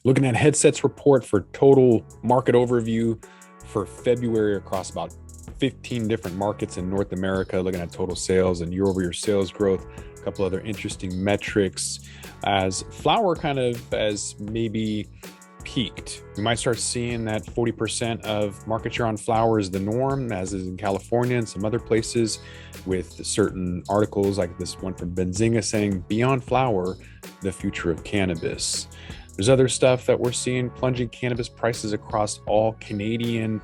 Looking at Headset's report for total market overview for February across about 15 different markets in North America, looking at total sales and year-over-year sales growth, a couple other interesting metrics as flower kind of has maybe peaked. We might start seeing that 40% of market share on flower is the norm, as is in California and some other places, with certain articles like this one from Benzinga saying, beyond flower, the future of cannabis. There's other stuff that we're seeing, plunging cannabis prices across all Canadian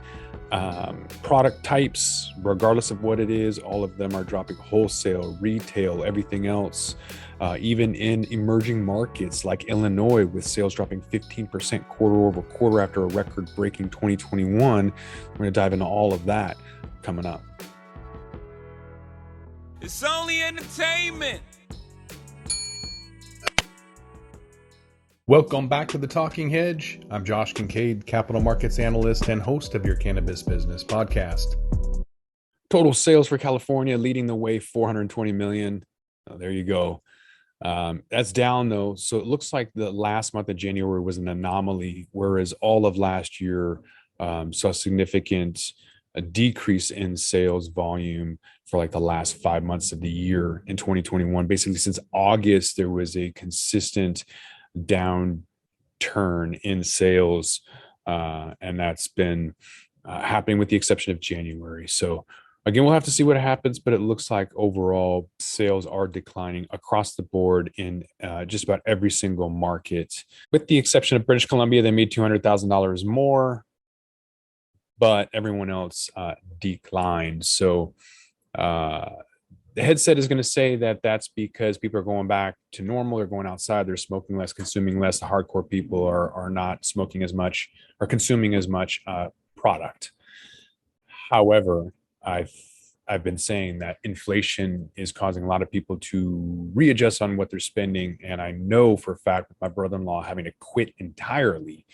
product types, regardless of what it is. All of them are dropping: wholesale, retail, everything else. Even in emerging markets like Illinois, with sales dropping 15% quarter over quarter after a record-breaking 2021. We're going to dive into all of that coming up. It's only entertainment. Welcome back to the Talking Hedge. I'm Josh Kincaid, capital markets analyst and host of your Cannabis Business podcast. Total sales for California leading the way, 420 million. Oh, there you go. That's down though. So it looks like the last month of January was an anomaly, whereas all of last year saw a significant decrease in sales volume for like the last 5 months of the year in 2021. Basically, since August, there was a consistent downturn in sales, and that's been happening with the exception of January. So again, we'll have to see what happens, but it looks like overall sales are declining across the board in just about every single market, with the exception of British Columbia. They made $200,000 more, but everyone else declined. So the Headset is going to say that that's because people are going back to normal. They're going outside. They're smoking less, consuming less. The hardcore people are not smoking as much or consuming as much product. However, I've been saying that inflation is causing a lot of people to readjust on what they're spending. And I know for a fact with my brother-in-law having to quit entirely,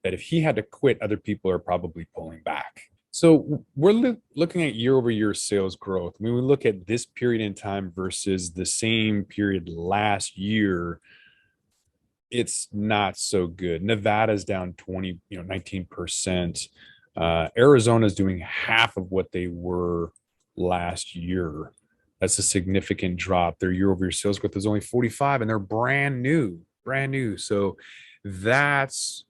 that if he had to quit, other people are probably pulling back. So we're looking at year-over-year sales growth. When we look at this period in time versus the same period last year, it's not so good. Nevada's down 19%. Arizona's doing half of what they were last year. That's a significant drop. Their year-over-year sales growth is only 45, and they're brand new. So that's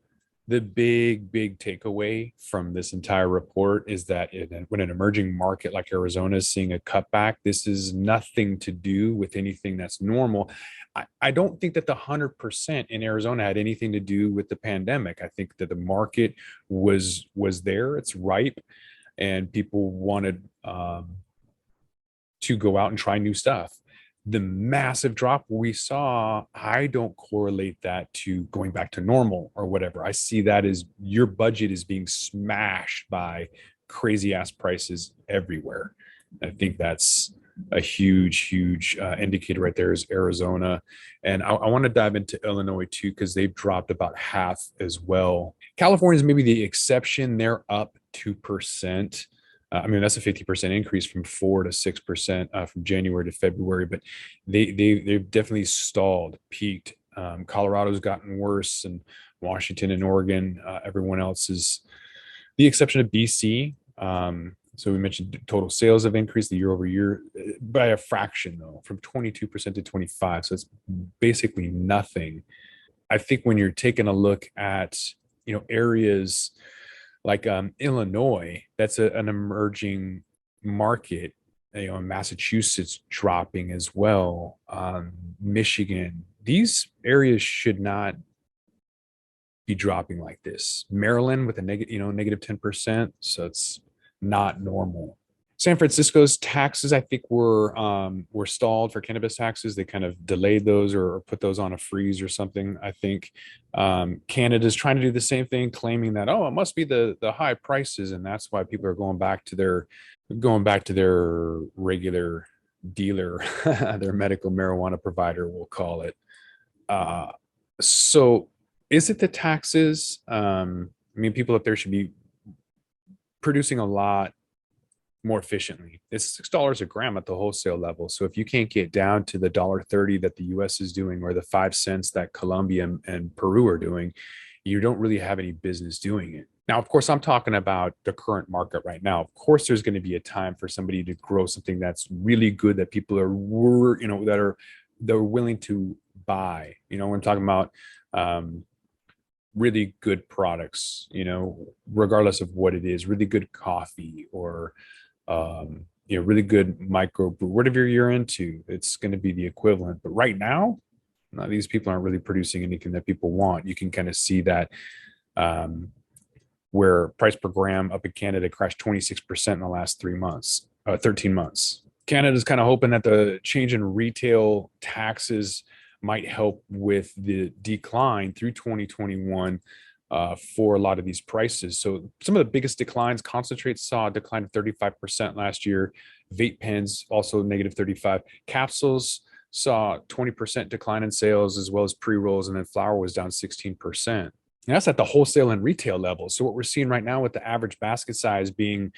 the big takeaway from this entire report, is that when an emerging market like Arizona is seeing a cutback, this is nothing to do with anything that's normal. I don't think that the 100% in Arizona had anything to do with the pandemic. I think that the market was there, it's ripe, and people wanted to go out and try new stuff. The massive drop we saw, I don't correlate that to going back to normal or whatever. I see that as your budget is being smashed by crazy ass prices everywhere. I think that's a huge indicator right there is Arizona. And I want to dive into Illinois too, because they've dropped about half as well. California is maybe the exception. They're up 2%. I mean, that's a 50% increase from 4 to 6% from January to February, but they've definitely stalled, peaked. Colorado's gotten worse, and Washington and Oregon, everyone else is the exception of BC. So we mentioned total sales have increased the year over year by a fraction though, from 22% to 25. So it's basically nothing. I think when you're taking a look at, areas like Illinois, that's an emerging market. Massachusetts dropping as well. Michigan, these areas should not be dropping like this. Maryland with a negative 10%, so it's not normal. San Francisco's taxes, I think, were stalled for cannabis taxes. They kind of delayed those or put those on a freeze or something. I think Canada's trying to do the same thing, claiming that, it must be the high prices, and that's why people are going back to their regular dealer, their medical marijuana provider, we'll call it. So is it the taxes? People up there should be producing a lot more efficiently. It's $6 a gram at the wholesale level. So if you can't get down to the $1.30 that the US is doing, or the 5 cents that Colombia and Peru are doing, you don't really have any business doing it. Now, of course, I'm talking about the current market right now. Of course, there's going to be a time for somebody to grow something that's really good that people are, that are they're willing to buy. I'm talking about really good products, regardless of what it is, really good coffee or really good micro brew, whatever you're into, it's going to be the equivalent. But right now, these people aren't really producing anything that people want. You can kind of see that um, where price per gram up in Canada crashed 26% in the last 3 months, 13 months. Canada's kind of hoping that the change in retail taxes might help with the decline through 2021 for a lot of these prices. So some of the biggest declines, concentrates saw a decline of 35% last year. Vape pens also negative 35. Capsules saw 20% decline in sales, as well as pre-rolls, and then flour was down 16%. And that's at the wholesale and retail level. So what we're seeing right now with the average basket size being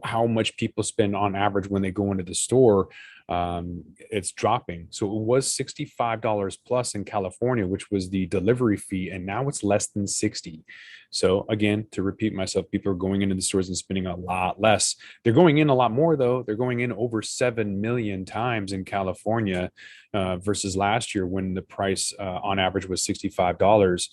how much people spend on average when they go into the store, it's dropping. So it was $65 plus in California, which was the delivery fee, and now it's less than 60. So again, to repeat myself, people are going into the stores and spending a lot less. They're going in a lot more though. They're going in over 7 million times in California versus last year when the price on average was $65.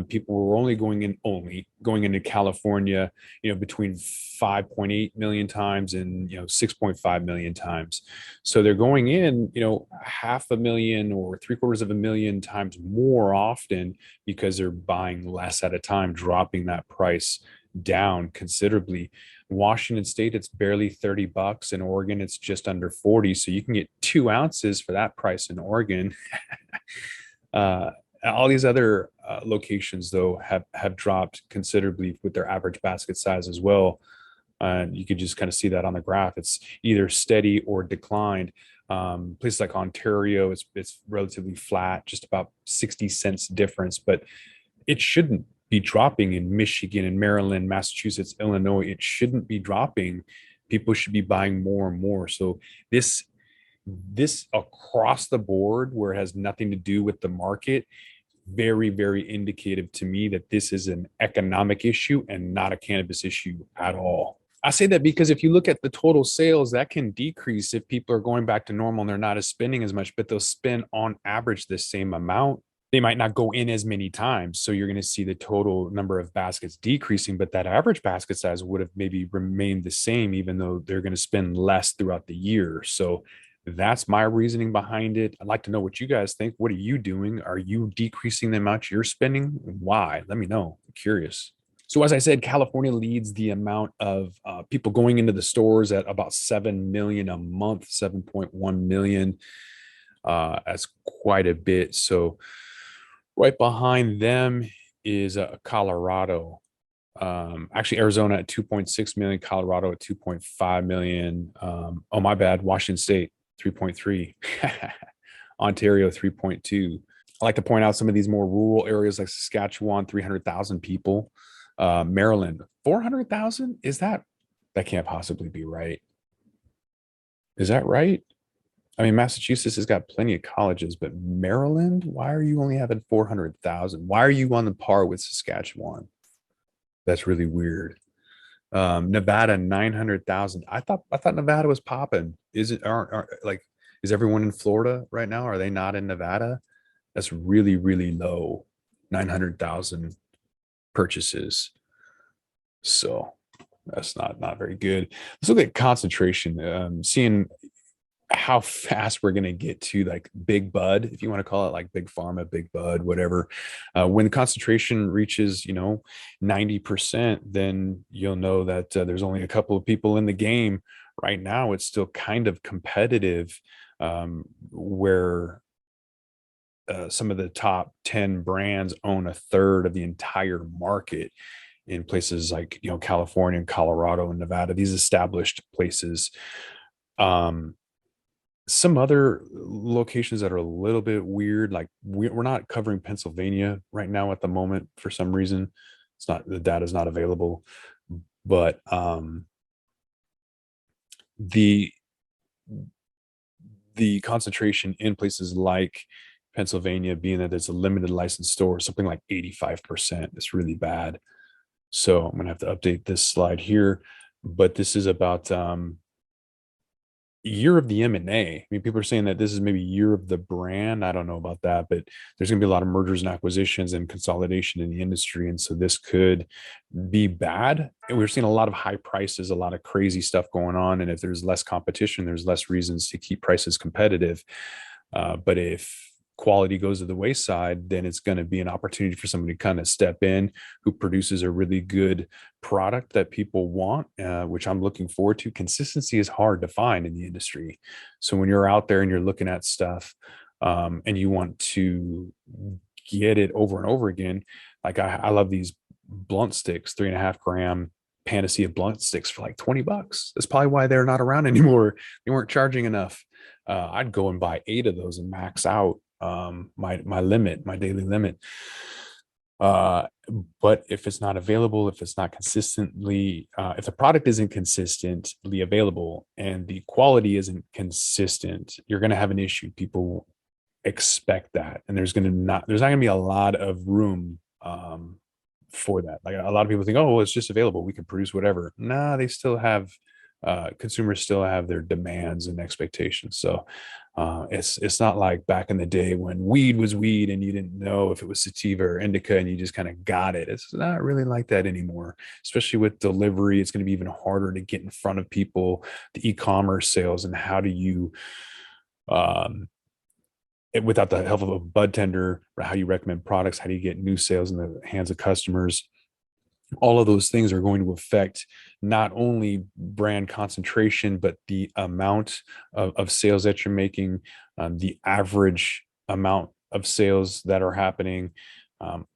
People were only going into California, between 5.8 million times and 6.5 million times. So they're going in, 500,000 or 750,000 times more often because they're buying less at a time, dropping that price down considerably. Washington State, it's barely $30. In Oregon, it's just under 40. So you can get 2 ounces for that price in Oregon. All these other locations, though, have dropped considerably with their average basket size as well. You could just kind of see that on the graph. It's either steady or declined. Places like Ontario, it's relatively flat, just about 60 cents difference, but it shouldn't be dropping in Michigan and Maryland, Massachusetts, Illinois. It shouldn't be dropping. People should be buying more and more. So this across the board, where it has nothing to do with the market, very, very indicative to me that this is an economic issue and not a cannabis issue at all. I say that because if you look at the total sales, that can decrease if people are going back to normal and they're not as spending as much, but they'll spend on average the same amount. They might not go in as many times. So you're going to see the total number of baskets decreasing, but that average basket size would have maybe remained the same, even though they're going to spend less throughout the year. So that's my reasoning behind it. I'd like to know what you guys think. What are you doing? Are you decreasing the amount you're spending? Why? Let me know. I'm curious. So as I said, California leads the amount of people going into the stores at about 7 million a month, 7.1 million. That's quite a bit. So right behind them is Colorado. Actually, Arizona at 2.6 million, Colorado at 2.5 million. Oh, my bad. Washington State, 3.3. Ontario, 3.2. I like to point out some of these more rural areas like Saskatchewan, 300,000 people. Maryland, 400,000. That can't possibly be right? Is that right? I mean, Massachusetts has got plenty of colleges, but Maryland, why are you only having 400,000? Why are you on the par with Saskatchewan? That's really weird. Nevada, 900,000. I thought Nevada was popping. Is it aren't like is everyone in Florida right now? Are they not in Nevada? That's really, really low. 900,000 purchases. So that's not very good. Let's look at concentration. Seeing how fast we're going to get to like big bud, if you want to call it, like big pharma, big bud, whatever. When the concentration reaches 90%, then you'll know that there's only a couple of people in the game. Right now it's still kind of competitive, where some of the top 10 brands own a third of the entire market in places like California and Colorado and Nevada, these established places. Some other locations that are a little bit weird, like we're not covering Pennsylvania right now at the moment for some reason. The data is not available, but the concentration in places like Pennsylvania, being that it's a limited license store, something like 85%. It's really bad. So I'm gonna have to update this slide here, but this is about year of the M&A. I mean, people are saying that this is maybe year of the brand. I don't know about that, but there's going to be a lot of mergers and acquisitions and consolidation in the industry. And so this could be bad. And we're seeing a lot of high prices, a lot of crazy stuff going on. And if there's less competition, there's less reasons to keep prices competitive. But if quality goes to the wayside, then it's going to be an opportunity for somebody to kind of step in who produces a really good product that people want, which I'm looking forward to. Consistency is hard to find in the industry. So when you're out there and you're looking at stuff and you want to get it over and over again, like I love these blunt sticks, 3.5 gram panacea blunt sticks for like $20. That's probably why they're not around anymore. They weren't charging enough. I'd go and buy 8 of those and max out my limit, my daily limit. But if it's not available, if it's not consistently, if the product isn't consistently available and the quality isn't consistent, you're going to have an issue. People expect that, and there's not going to be a lot of room for that. Like a lot of people think, oh, well, it's just available, we can produce whatever. Nah, they still have consumers still have their demands and expectations. So it's not like back in the day when weed was weed and you didn't know if it was sativa or indica and you just kind of got it. It's not really like that anymore, especially with delivery. It's going to be even harder to get in front of people, the e-commerce sales, and how do you without the help of a bud tender, or how you recommend products, how do you get new sales in the hands of customers? All of those things are going to affect not only brand concentration, but the amount of sales that you're making, the average amount of sales that are happening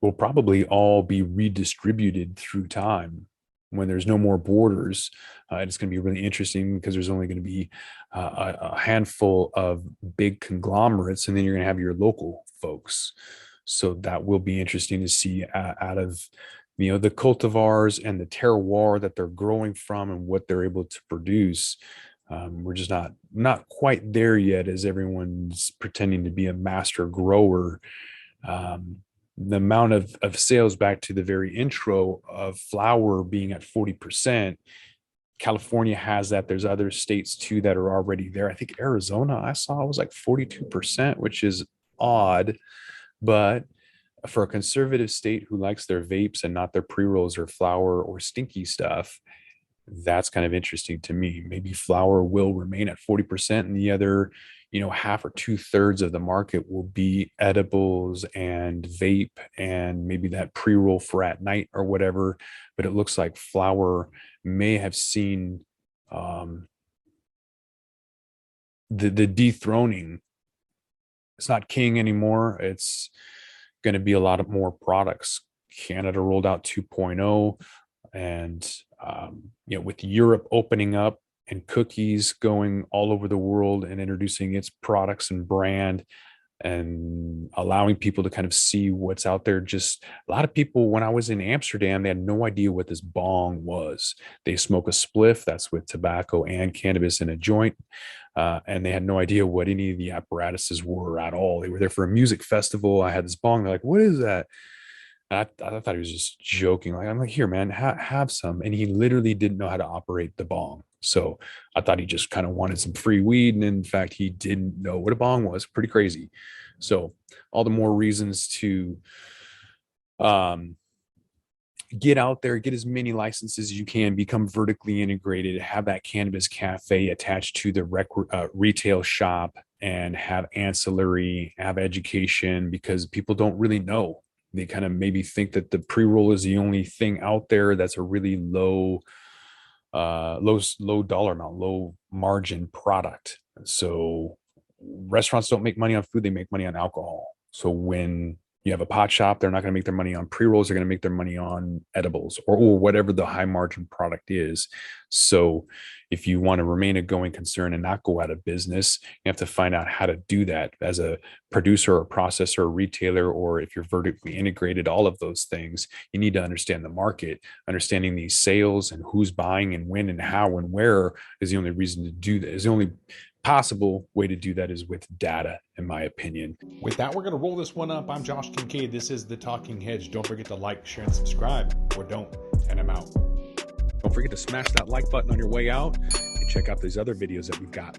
will probably all be redistributed through time. When there's no more borders, it's going to be really interesting because there's only going to be a handful of big conglomerates, and then you're going to have your local folks. So that will be interesting to see out of the cultivars and the terroir that they're growing from and what they're able to produce. We're just not quite there yet, as everyone's pretending to be a master grower. The amount of sales, back to the very intro, of flower being at 40%. California has that. There's other states too that are already there. I think Arizona, I saw, was like 42%, which is odd, but for a conservative state who likes their vapes and not their pre-rolls or flower or stinky stuff, that's kind of interesting to me. Maybe flower will remain at 40% and the other, half or 2/3 of the market will be edibles and vape and maybe that pre-roll for at night or whatever. But it looks like flower may have seen the dethroning. It's not king anymore. It's going to be a lot of more products. Canada rolled out 2.0, and with Europe opening up and cookies going all over the world and introducing its products and brand and allowing people to kind of see what's out there. Just a lot of people, when I was in Amsterdam, they had no idea what this bong was. They smoke a spliff that's with tobacco and cannabis in a joint. And they had no idea what any of the apparatuses were at all. They were there for a music festival. I had this bong. They're like, what is that? And I thought he was just joking. I'm like, here, man, have some. And he literally didn't know how to operate the bong. So I thought he just kind of wanted some free weed. And in fact, he didn't know what a bong was. Pretty crazy. So all the more reasons to get out there, get as many licenses as you can, become vertically integrated, have that cannabis cafe attached to the retail shop, and have ancillary, have education, because people don't really know. They kind of maybe think that the pre-roll is the only thing out there that's a really low dollar amount, low margin product. So restaurants don't make money on food, they make money on alcohol. So when you have a pot shop, they're not going to make their money on pre-rolls, they're going to make their money on edibles or whatever the high margin product is. So if you want to remain a going concern and not go out of business, you have to find out how to do that as a producer or processor or retailer, or if you're vertically integrated, all of those things. You need to understand the market. Understanding these sales and who's buying and when and how and where is the only reason to do that, is the only possible way to do that is with data, in my opinion. With that, we're going to roll this one up. I'm Josh Kincaid. This is The Talking Hedge. Don't forget to like, share, and subscribe, or don't, and I'm out. Don't forget to smash that like button on your way out and check out these other videos that we've got.